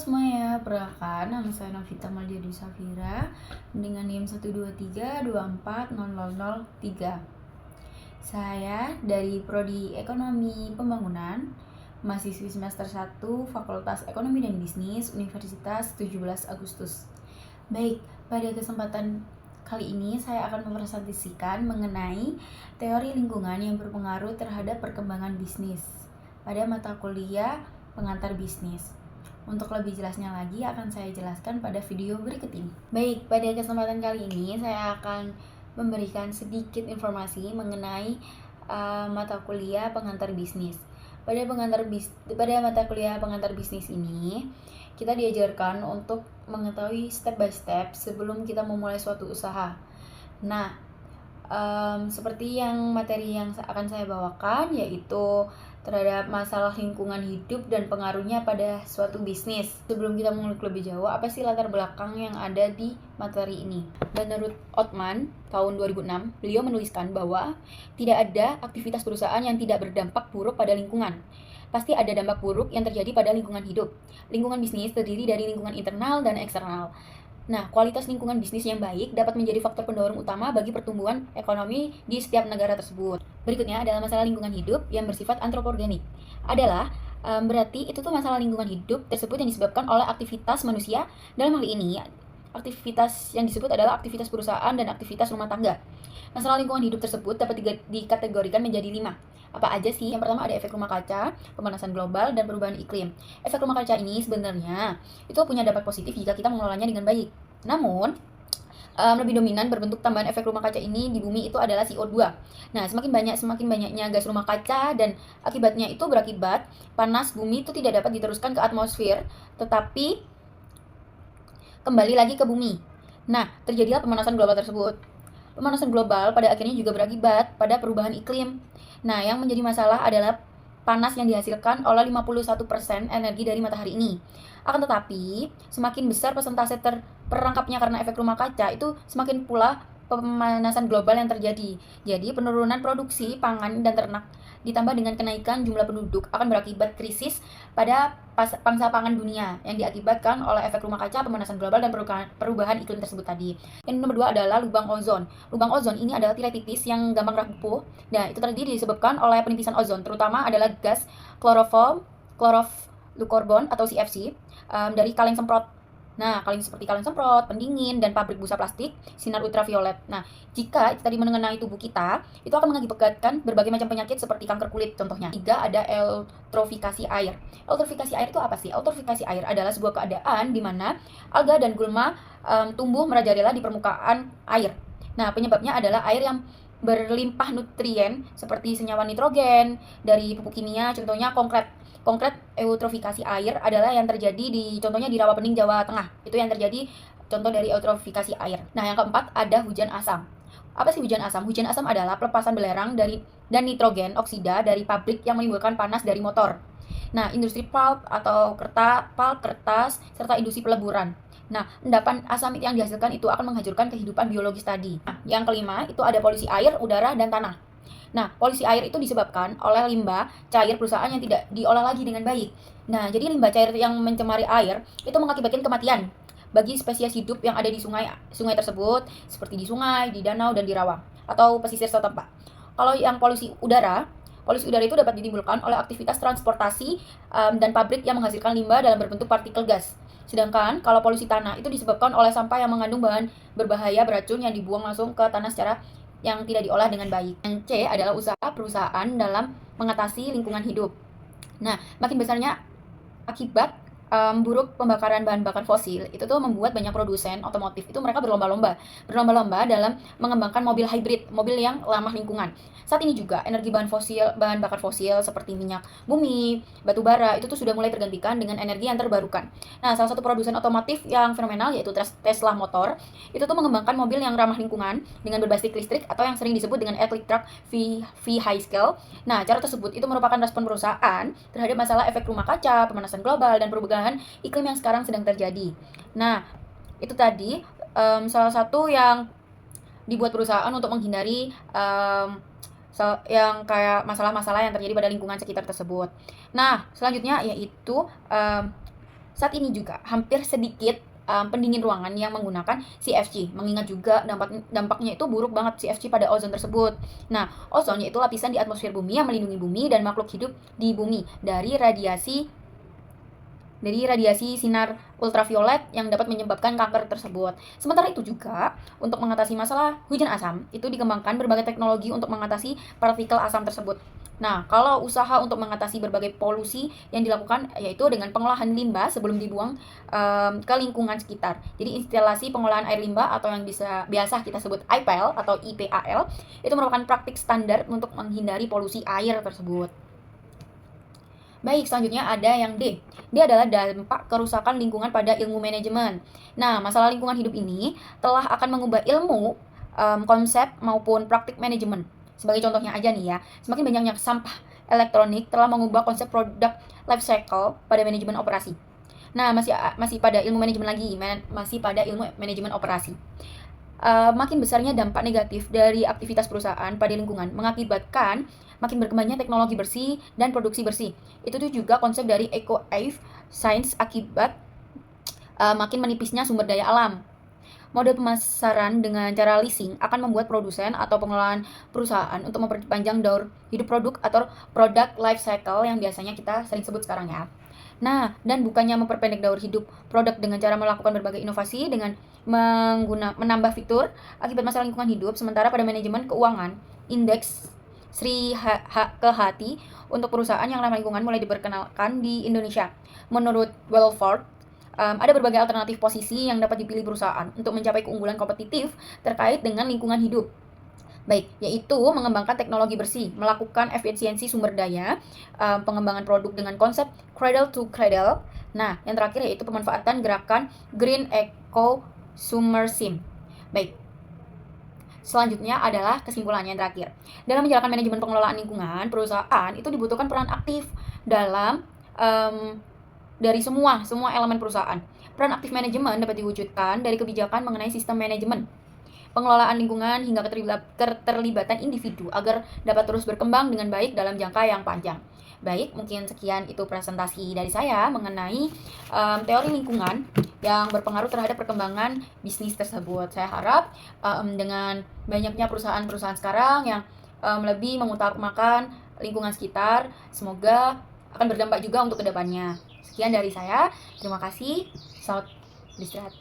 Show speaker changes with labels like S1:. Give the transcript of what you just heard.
S1: Semuanya, perkenalkan nama saya Novita Maldia Dwi Safira dengan NIM 123240003. Saya dari Prodi Ekonomi Pembangunan, mahasiswi semester 1 Fakultas Ekonomi dan Bisnis Universitas 17 Agustus. Baik, pada kesempatan kali ini saya akan mempresentasikan mengenai teori lingkungan yang berpengaruh terhadap perkembangan bisnis pada mata kuliah pengantar bisnis. Untuk lebih jelasnya lagi akan saya jelaskan pada video berikut ini. Baik, pada kesempatan kali ini saya akan memberikan sedikit informasi mengenai mata kuliah pengantar bisnis. Pada mata kuliah pengantar bisnis ini, kita diajarkan untuk mengetahui step by step sebelum kita memulai suatu usaha. Nah, seperti yang materi yang akan saya bawakan, yaitu terhadap masalah lingkungan hidup dan pengaruhnya pada suatu bisnis. Sebelum kita mengulik lebih jauh, apa sih latar belakang yang ada di materi ini? Menurut Othman, tahun 2006, beliau menuliskan bahwa tidak ada aktivitas perusahaan yang tidak berdampak buruk pada lingkungan. Pasti ada dampak buruk yang terjadi pada lingkungan hidup. Lingkungan bisnis terdiri dari lingkungan internal dan eksternal. Nah, kualitas lingkungan bisnis yang baik dapat menjadi faktor pendorong utama bagi pertumbuhan ekonomi di setiap negara tersebut. Berikutnya adalah masalah lingkungan hidup yang bersifat antropogenik. Berarti itu tuh masalah lingkungan hidup tersebut yang disebabkan oleh aktivitas manusia. Dalam hal ini, aktivitas yang disebut adalah aktivitas perusahaan dan aktivitas rumah tangga. Masalah lingkungan hidup tersebut dapat dikategorikan menjadi 5. Apa aja sih? Yang pertama ada efek rumah kaca, pemanasan global, dan perubahan iklim. Efek rumah kaca ini sebenarnya itu punya dampak positif jika kita mengelolanya dengan baik. Namun, lebih dominan berbentuk tambahan efek rumah kaca ini di bumi itu adalah CO2. Nah, semakin banyaknya gas rumah kaca dan akibatnya itu berakibat panas bumi itu tidak dapat diteruskan ke atmosfer, tetapi kembali lagi ke bumi. Nah, terjadilah pemanasan global tersebut. Pemanasan global pada akhirnya juga berakibat pada perubahan iklim. Nah, yang menjadi masalah adalah panas yang dihasilkan oleh 51% energi dari matahari ini. Akan tetapi, semakin besar persentase terperangkapnya karena efek rumah kaca, itu semakin pula pemanasan global yang terjadi. Jadi, penurunan produksi pangan dan ternak ditambah dengan kenaikan jumlah penduduk akan berakibat krisis pada pangsa pangan dunia yang diakibatkan oleh efek rumah kaca, pemanasan global, dan perubahan iklim tersebut tadi. Yang nomor 2 adalah lubang ozon. Lubang ozon ini adalah tirai tipis yang gampang rapuh. Nah, itu terdiri disebabkan oleh penipisan ozon, terutama adalah gas klorofluorokarbon atau CFC dari kaleng semprot. Nah, seperti kaleng semprot, pendingin, dan pabrik busa plastik, sinar ultraviolet. Nah, jika tadi mengenai tubuh kita, itu akan mengakibatkan berbagai macam penyakit seperti kanker kulit contohnya. 3 ada eutrofikasi air. Eutrofikasi air itu apa sih? Eutrofikasi air adalah sebuah keadaan di mana alga dan gulma tumbuh merajalela di permukaan air. Nah, penyebabnya adalah air yang berlimpah nutrien seperti senyawa nitrogen dari pupuk kimia, contohnya konkret eutrofikasi air adalah yang terjadi contohnya di Rawapening, Jawa Tengah. Itu yang terjadi contoh dari eutrofikasi air. Nah, yang keempat ada hujan asam. Apa sih hujan asam? Hujan asam adalah pelepasan belerang dan nitrogen oksida dari pabrik yang menimbulkan panas dari motor. Nah, industri pulp atau kertas, serta industri peleburan. Nah, endapan asam yang dihasilkan itu akan menghancurkan kehidupan biologis tadi. Nah, yang kelima itu ada polusi air, udara, dan tanah. Nah, polusi air itu disebabkan oleh limbah cair perusahaan yang tidak diolah lagi dengan baik. Nah, jadi limbah cair yang mencemari air itu mengakibatkan kematian bagi spesies hidup yang ada di sungai tersebut, seperti di sungai, di danau, dan di rawa atau pesisir setempat. Kalau yang polusi udara itu dapat ditimbulkan oleh aktivitas transportasi dan pabrik yang menghasilkan limbah dalam berbentuk partikel gas. Sedangkan kalau polusi tanah itu disebabkan oleh sampah yang mengandung bahan berbahaya beracun yang dibuang langsung ke tanah secara yang tidak diolah dengan baik. Yang C adalah usaha perusahaan dalam mengatasi lingkungan hidup. Nah, makin besarnya akibat buruk pembakaran bahan bakar fosil itu tuh membuat banyak produsen otomotif itu mereka berlomba-lomba dalam mengembangkan mobil hybrid, mobil yang ramah lingkungan. Saat ini juga energi bahan bakar fosil seperti minyak bumi, batu bara itu tuh sudah mulai tergantikan dengan energi yang terbarukan. Nah, salah satu produsen otomotif yang fenomenal yaitu Tesla Motor itu tuh mengembangkan mobil yang ramah lingkungan dengan berbasis listrik atau yang sering disebut dengan electric truck high scale. Nah, cara tersebut itu merupakan respon perusahaan terhadap masalah efek rumah kaca, pemanasan global, dan perubahan iklim yang sekarang sedang terjadi. Nah, itu tadi salah satu yang dibuat perusahaan untuk menghindari yang kayak masalah-masalah yang terjadi pada lingkungan sekitar tersebut. Nah, selanjutnya yaitu saat ini juga hampir sedikit pendingin ruangan yang menggunakan CFC. Mengingat juga dampaknya itu buruk banget CFC pada ozon tersebut. Nah, ozon yaitu lapisan di atmosfer bumi yang melindungi bumi dan makhluk hidup di bumi dari radiasi sinar ultraviolet yang dapat menyebabkan kanker tersebut. Sementara itu juga, untuk mengatasi masalah hujan asam, itu dikembangkan berbagai teknologi untuk mengatasi partikel asam tersebut. Nah, kalau usaha untuk mengatasi berbagai polusi yang dilakukan yaitu dengan pengolahan limbah sebelum dibuang ke lingkungan sekitar. Jadi instalasi pengolahan air limbah atau yang biasa kita sebut IPAL atau IPAL itu merupakan praktik standar untuk menghindari polusi air tersebut. Baik, selanjutnya ada yang D. D adalah dampak kerusakan lingkungan pada ilmu manajemen. Nah, masalah lingkungan hidup ini telah akan mengubah ilmu, konsep maupun praktik manajemen. Sebagai contohnya aja nih ya, semakin banyaknya sampah elektronik telah mengubah konsep produk life cycle pada manajemen operasi. Nah, masih pada ilmu manajemen lagi, masih pada ilmu manajemen operasi. Makin besarnya dampak negatif dari aktivitas perusahaan pada lingkungan mengakibatkan makin berkembangnya teknologi bersih dan produksi bersih. Itu tuh juga konsep dari eco-wave science akibat makin menipisnya sumber daya alam. Model pemasaran dengan cara leasing akan membuat produsen atau pengelolaan perusahaan untuk memperpanjang daur hidup produk atau product life cycle yang biasanya kita sering sebut sekarang ya. Nah, dan bukannya memperpendek daur hidup produk dengan cara melakukan berbagai inovasi dengan menambah fitur akibat masalah lingkungan hidup, sementara pada manajemen keuangan, indeks Sri Kehati untuk perusahaan yang ramah lingkungan mulai diperkenalkan di Indonesia. Menurut Welford, ada berbagai alternatif posisi yang dapat dipilih perusahaan untuk mencapai keunggulan kompetitif terkait dengan lingkungan hidup. Baik, yaitu mengembangkan teknologi bersih, melakukan efisiensi sumber daya, pengembangan produk dengan konsep cradle to cradle. Nah, yang terakhir yaitu pemanfaatan gerakan Green Eco Summersim. Baik, selanjutnya adalah kesimpulannya yang terakhir. Dalam menjalankan manajemen pengelolaan lingkungan, perusahaan itu dibutuhkan peran aktif dalam dari semua elemen perusahaan. Peran aktif manajemen dapat diwujudkan dari kebijakan mengenai sistem manajemen, pengelolaan lingkungan hingga keterlibatan individu agar dapat terus berkembang dengan baik dalam jangka yang panjang. Baik, mungkin sekian itu presentasi dari saya mengenai teori lingkungan yang berpengaruh terhadap perkembangan bisnis tersebut. Saya harap dengan banyaknya perusahaan-perusahaan sekarang yang lebih mengutamakan lingkungan sekitar, semoga akan berdampak juga untuk kedepannya. Sekian dari saya, terima kasih, selamat beristirahat.